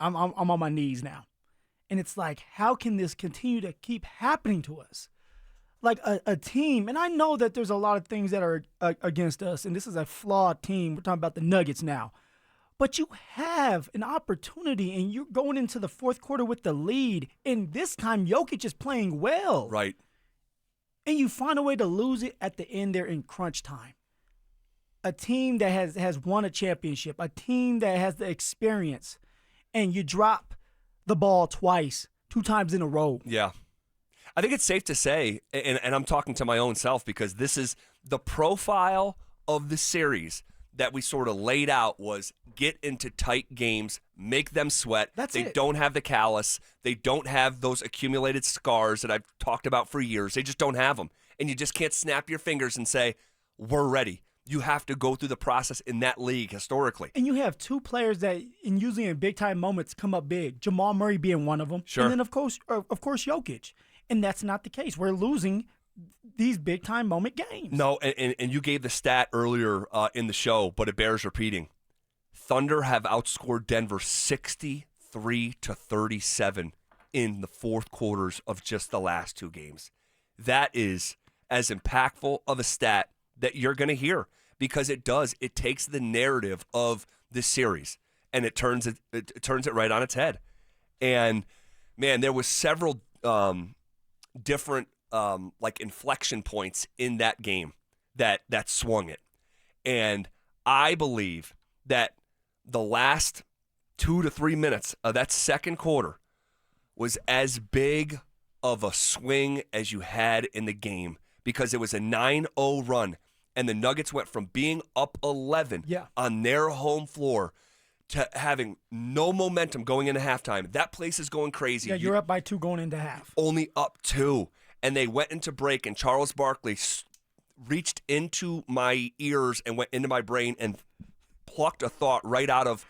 I'm on my knees now. And it's like, how can this continue to keep happening to us? Like a team, and I know that there's a lot of things that are against us, and this is a flawed team. We're talking about the Nuggets now. But you have an opportunity, and you're going into the fourth quarter with the lead, and this time Jokic is playing well. Right. And you find a way to lose it at the end there in crunch time. A team that has won a championship, a team that has the experience, and you drop the ball twice, 2 times in a row. Yeah. I think it's safe to say, and I'm talking to my own self because this is the profile of the series that we sort of laid out was get into tight games, make them sweat. They don't have the callus. They don't have those accumulated scars that I've talked about for years. They just don't have them. And you just can't snap your fingers and say, we're ready. You have to go through the process in that league historically. And you have 2 players that, usually in big-time moments, come up big. Jamal Murray being one of them. Sure. And then, of course, Jokic. And that's not the case. We're losing these big-time moment games. No, and you gave the stat earlier in the show, but it bears repeating. Thunder have outscored Denver 63-37 in the fourth quarters of just the last 2 games. That is as impactful of a stat that you're going to hear because it does. It takes the narrative of this series and it turns it right on its head. And, man, there was several different like inflection points in that game that swung it. And I believe that the last 2 to 3 minutes of that second quarter was as big of a swing as you had in the game because it was a 9-0 run and the Nuggets went from being up 11 on their home floor to having no momentum going into halftime. That place is going crazy. Yeah, you're up by 2 going into half. Only up 2. And they went into break, and Charles Barkley reached into my ears and went into my brain and plucked a thought right out of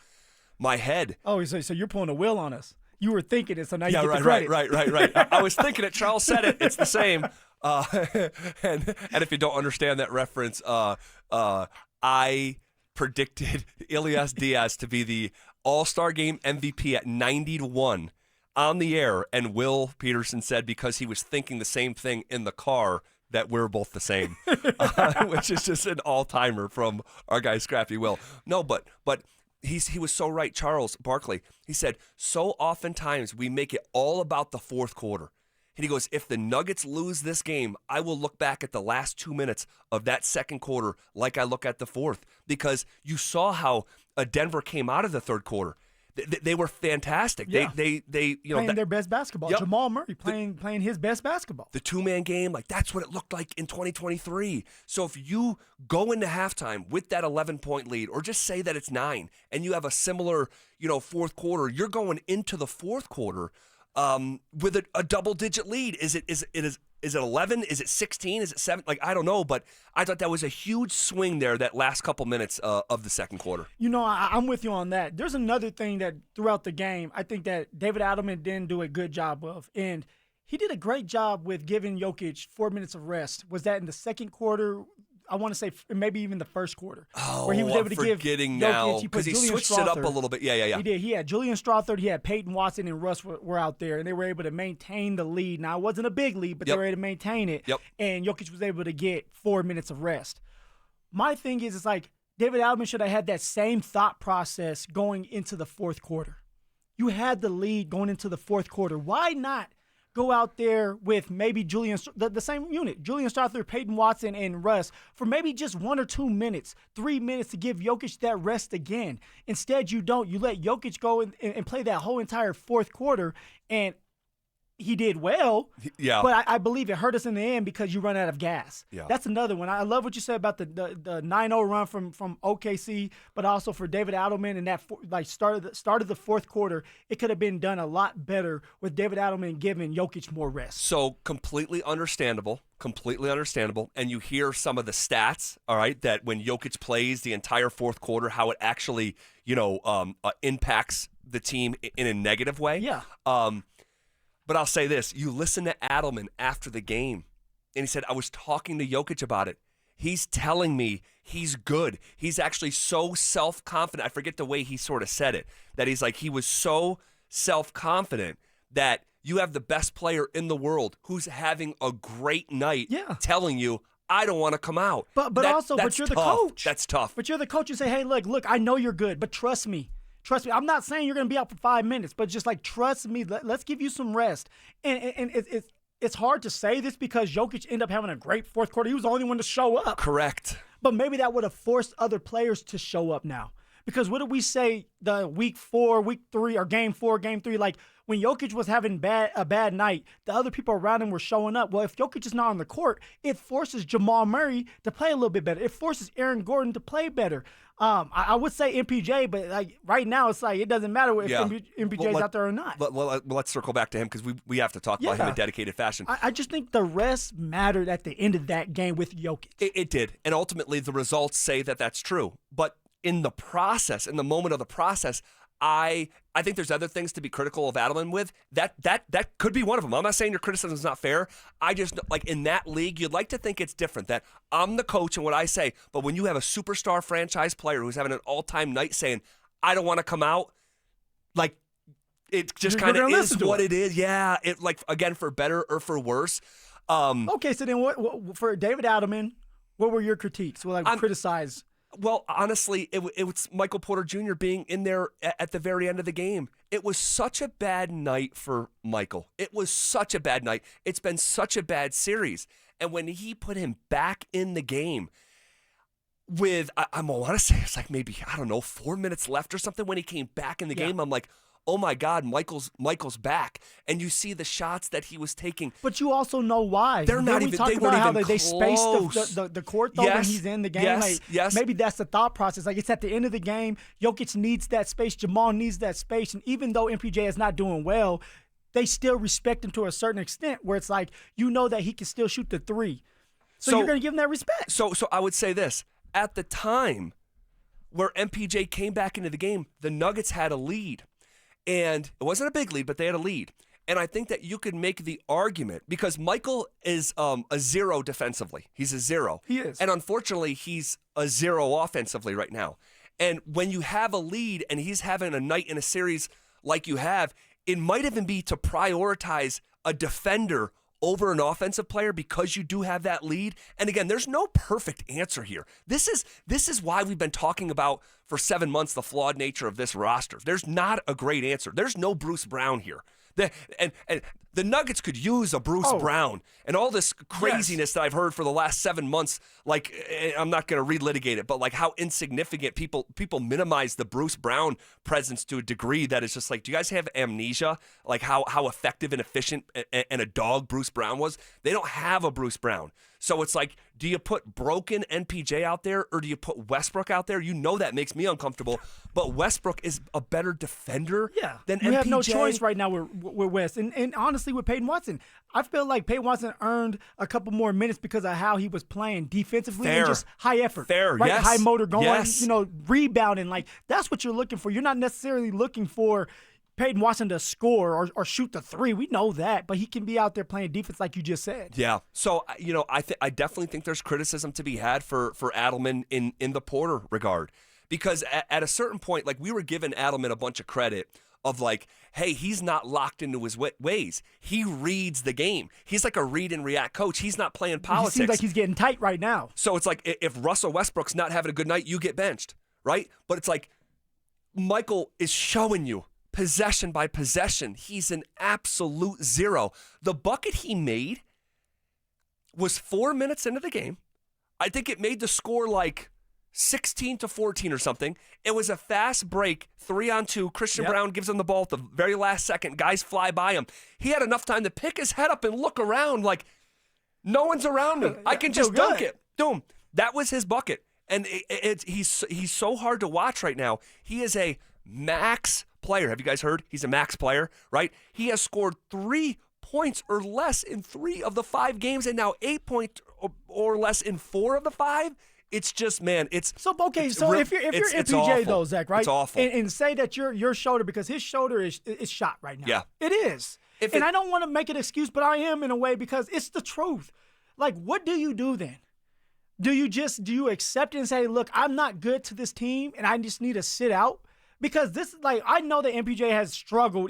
my head. Oh, so you're pulling a wheel on us. You were thinking it, so now you get the credit. Right. I was thinking it. Charles said it. It's the same. And if you don't understand that reference, I predicted Elias Diaz to be the All-Star Game MVP at 90-1 on the air, and Will Peterson said because he was thinking the same thing in the car that we're both the same, which is just an all-timer from our guy Scrappy Will. No, but he was so right, Charles Barkley. He said, so oftentimes we make it all about the fourth quarter. And he goes, if the Nuggets lose this game, I will look back at the last 2 minutes of that second quarter like I look at the fourth. Because you saw how Denver came out of the third quarter. They were fantastic. Yeah. They playing their best basketball. Yep. Jamal Murray playing his best basketball. The 2-man game, like that's what it looked like in 2023. So if you go into halftime with that 11-point lead, or just say that it's 9, and you have a similar, fourth quarter, you're going into the fourth quarter with a double-digit lead. Is it 11? Is it 16? Is it 7? Like, I don't know, but I thought that was a huge swing there that last couple minutes of the second quarter. I'm with you on that. There's another thing that throughout the game I think that David Adelman didn't do a good job of, and he did a great job with giving Jokic 4 minutes of rest. Was that in the second quarter? I want to say maybe even the first quarter. Where he was able to give Jokic, because he switched it up a little bit. Yeah. He did. He had Julian Strawther, he had Peyton Watson, and Russ were out there, and they were able to maintain the lead. Now, it wasn't a big lead, but they were able to maintain it, and Jokic was able to get 4 minutes of rest. My thing is, it's like David Adelman should have had that same thought process going into the fourth quarter. You had the lead going into the fourth quarter. Why not go out there with maybe the same unit, Julian Strawther, Peyton Watson, and Russ, for maybe just 1 or 2 minutes, 3 minutes to give Jokic that rest again. Instead, you don't. You let Jokic go and play that whole entire fourth quarter, and he did well, but I believe it hurt us in the end because you run out of gas. Yeah. That's another one. I love what you said about the 9-0 run from OKC, but also for David Adelman and that started the fourth quarter. It could have been done a lot better with David Adelman giving Jokic more rest. So completely understandable. And you hear some of the stats, all right, that when Jokic plays the entire fourth quarter, how it actually, impacts the team in a negative way. Yeah. But I'll say this. You listen to Adelman after the game, and he said, I was talking to Jokic about it. He's telling me he's good. He's actually so self-confident. I forget the way he sort of said it, that he's like, he was so self-confident that you have the best player in the world who's having a great night telling you, I don't want to come out. But you're the coach. That's tough. But you're the coach. You say, hey, look, I know you're good, but trust me. Trust me. I'm not saying you're going to be out for 5 minutes, but just like, trust me. Let's give you some rest. And it's hard to say this because Jokic ended up having a great fourth quarter. He was the only one to show up. Correct. But maybe that would have forced other players to show up now. Because what did we say the week 4, week 3, or game 4, game 3? Like, when Jokic was having a bad night, the other people around him were showing up. Well, if Jokic is not on the court, it forces Jamal Murray to play a little bit better. It forces Aaron Gordon to play better. I would say MPJ, but like right now, it's like it doesn't matter if MPJ's out there or not. Let's circle back to him because we have to talk about him in dedicated fashion. I just think the rest mattered at the end of that game with Jokic. It did, and ultimately the results say that that's true. But in the process, in the moment of the process, I think there's other things to be critical of Adelman with. That could be one of them. I'm not saying your criticism is not fair. I just, like, in that league, you'd like to think it's different, that I'm the coach and what I say, but when you have a superstar franchise player who's having an all-time night saying, I don't want to come out, like, it just kind of is what it is. Yeah, it, like, again, for better or for worse. Okay, so then what for David Adelman, what were your critiques? Well, criticize. Well, honestly, it was Michael Porter Jr. being in there at the very end of the game. It was such a bad night for Michael. It was such a bad night. It's been such a bad series. And when he put him back in the game with, I want to say it's like maybe, 4 minutes left or something, when he came back in the game, I'm like, oh my God, Michael's back. And you see the shots that he was taking. But you also know why. They weren't even close. They spaced the court though when he's in the game. Yes. Maybe that's the thought process. Like, it's at the end of the game. Jokic needs that space. Jamal needs that space. And even though MPJ is not doing well, they still respect him to a certain extent where it's like, you know that he can still shoot the three. So you're going to give him that respect. So I would say this. At the time where MPJ came back into the game, the Nuggets had a lead. And it wasn't a big lead, but they had a lead. And I think that you could make the argument, because Michael is a 0 defensively. He's a 0. He is. And unfortunately, he's a 0 offensively right now. And when you have a lead and he's having a night in a series like you have, it might even be to prioritize a defender over an offensive player because you do have that lead. And again, there's no perfect answer here. This is why we've been talking about for 7 months the flawed nature of this roster. There's not a great answer. There's no Bruce Brown here. And the Nuggets could use a Bruce Brown, and all this craziness that I've heard for the last 7 months. Like, I'm not going to relitigate it, but like how insignificant people minimize the Bruce Brown presence to a degree that it's just like, do you guys have amnesia? Like how effective and efficient and a dog Bruce Brown was? They don't have a Bruce Brown. So it's like, do you put broken NPJ out there or do you put Westbrook out there? You know that makes me uncomfortable. But Westbrook is a better defender than NPJ. You have no choice right now with West. And honestly, with Peyton Watson, I feel like Peyton Watson earned a couple more minutes because of how he was playing defensively and just high effort. Right? Yes. High motor going, yes. Rebounding. Like, that's what you're looking for. You're not necessarily looking for Peyton Watson to score or shoot the three. We know that, but he can be out there playing defense like you just said. Yeah. So, I definitely think there's criticism to be had for Adelman in the Porter regard, because at a certain point, like, we were giving Adelman a bunch of credit of like, hey, he's not locked into his ways. He reads the game. He's like a read and react coach. He's not playing politics. He seems like he's getting tight right now. So it's like, if Russell Westbrook's not having a good night, you get benched, right? But it's like, Michael is showing you possession by possession, he's an absolute 0. The bucket he made was 4 minutes into the game. I think it made the score like 16-14 or something. It was a fast break, 3-on-2. Christian Brown gives him the ball at the very last second. Guys fly by him. He had enough time to pick his head up and look around like, no one's around me. I can just dunk it. Boom. That was his bucket. And he's so hard to watch right now. He is a max player. Have you guys heard? He's a max player, right? He has scored 3 points or less in 3 of the 5 games, and now 8 points or less in 4 of the 5. It's just, man, it's so okay. So if you're MPJ though, Zach, right? It's awful. And say that your shoulder, because his shoulder is shot right now. Yeah, it is. And I don't want to make an excuse, but I am in a way, because it's the truth. Like, what do you do then? Do you accept it and say, look, I'm not good to this team and I just need to sit out? Because this, like, I know that MPJ has struggled